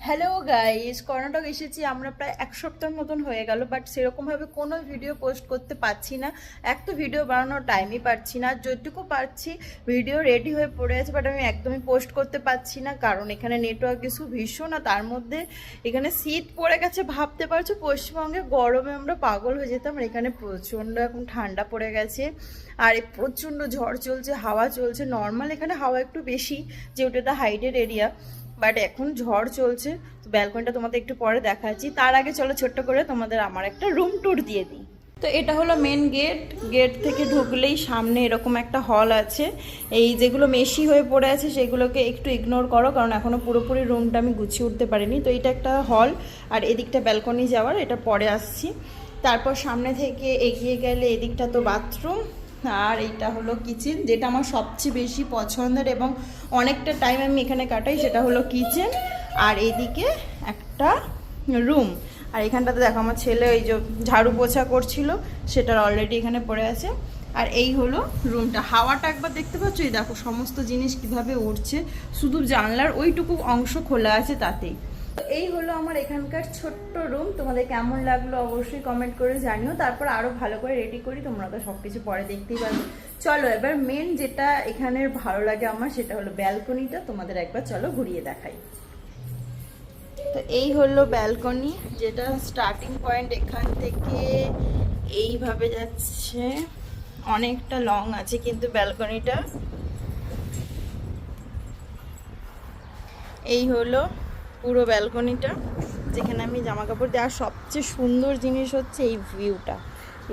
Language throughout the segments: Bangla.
হ্যালো গাইস, কর্ণাটক এসেছি আমরা প্রায় এক সপ্তাহের মতন হয়ে গেল, বাট সেরকমভাবে কোনো ভিডিও পোস্ট করতে পারছি না। এক তো ভিডিও বানানোর টাইমই পাচ্ছি না, যেটুকু পারছি ভিডিও রেডি হয়ে পড়ে আছে, বাট আমি একদমই পোস্ট করতে পারছি না কারণ এখানে নেটওয়ার্ক ইস্যু ভীষণ। আর তার মধ্যে এখানে শীত পড়ে গেছে, ভাবতে পারছো পশ্চিমবঙ্গে গরমে আমরা পাগল হয়ে যেতাম, আর এখানে প্রচণ্ড এখন ঠান্ডা পড়ে গেছে। আর প্রচণ্ড ঝড় চলছে, হাওয়া চলছে। নর্মাল এখানে হাওয়া একটু বেশি, যেহেতু এটা হাইটেড এরিয়া, বাট এখন ঝড় চলছে। তো ব্যালকনিটা তোমাদের একটু পরে দেখাচ্ছি, তার আগে চলো ছোট্ট করে তোমাদের আমার একটা রুম ট্যুর দিয়ে দিই। তো এটা হলো মেন গেট। গেট থেকে ঢুকলেই সামনে এরকম একটা হল আছে। এই যেগুলো মেশি হয়ে পড়ে আছে সেগুলোকে একটু ইগনোর করো, কারণ এখনও পুরোপুরি রুমটা আমি গুছিয়ে উঠতে পারিনি। তো এটা একটা হল, আর এদিকটা ব্যালকনি যাওয়ার, এটা পরে আসছি। তারপর সামনে থেকে এগিয়ে গেলে এদিকটা তো বাথরুম, আর এইটা হলো কিচেন, যেটা আমার সবচেয়ে বেশি পছন্দের এবং অনেকটা টাইম আমি এখানে কাটাই, সেটা হলো কিচেন। আর এইদিকে একটা রুম। আর এখানটাতে দেখো আমার ছেলে ওই যে ঝাড়ু পোছা করছিল, সেটার অলরেডি এখানে পড়ে আছে। আর এই হলো রুমটা। হাওয়াটা একবার দেখতে পাচ্ছ, এই দেখো সমস্ত জিনিস কিভাবে উঠছে, শুধু জানলার ওইটুকু অংশ খোলা আছে তাতেই। তো এই হলো আমার এখানকার ছোট্ট রুম। তোমাদের কেমন লাগলো অবশ্যই কমেন্ট করে জানিও। তারপর আরও ভালো করে রেডি করি, তোমরা তো সব কিছু পরে দেখতেই পাবে। চলো এবার মেন যেটা এখানের ভালো লাগে আমার, সেটা হলো ব্যালকনিটা। তোমাদের একবার চলো ঘুরিয়ে দেখাই। তো এই হলো ব্যালকনি, যেটা স্টার্টিং পয়েন্ট এখান থেকে এইভাবে যাচ্ছে, অনেকটা লং আছে কিন্তু ব্যালকনিটা। এই হলো পুরো ব্যালকনিটা, যেখানে আমি জামা কাপড় দিই। আর সবচেয়ে সুন্দর জিনিস হচ্ছে এই ভিউটা,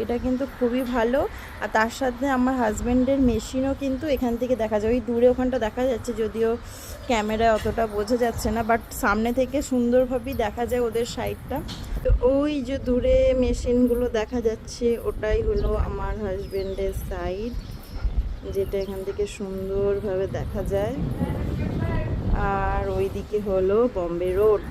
এটা কিন্তু খুবই ভালো। আর তার সাথে আমার হাজব্যান্ডের মেশিনও কিন্তু এখান থেকে দেখা যায়, ওই দূরে ওখানটা দেখা যাচ্ছে, যদিও ক্যামেরায় অতটা বোঝা যাচ্ছে না, বাট সামনে থেকে সুন্দরভাবেই দেখা যায় ওদের সাইডটা। তো ওই যে দূরে মেশিনগুলো দেখা যাচ্ছে, ওটাই হলো আমার হাজব্যান্ডের সাইড, যেটা এখান থেকে সুন্দরভাবে দেখা যায়। আর ওইদিকে হলো বম্বে রোড।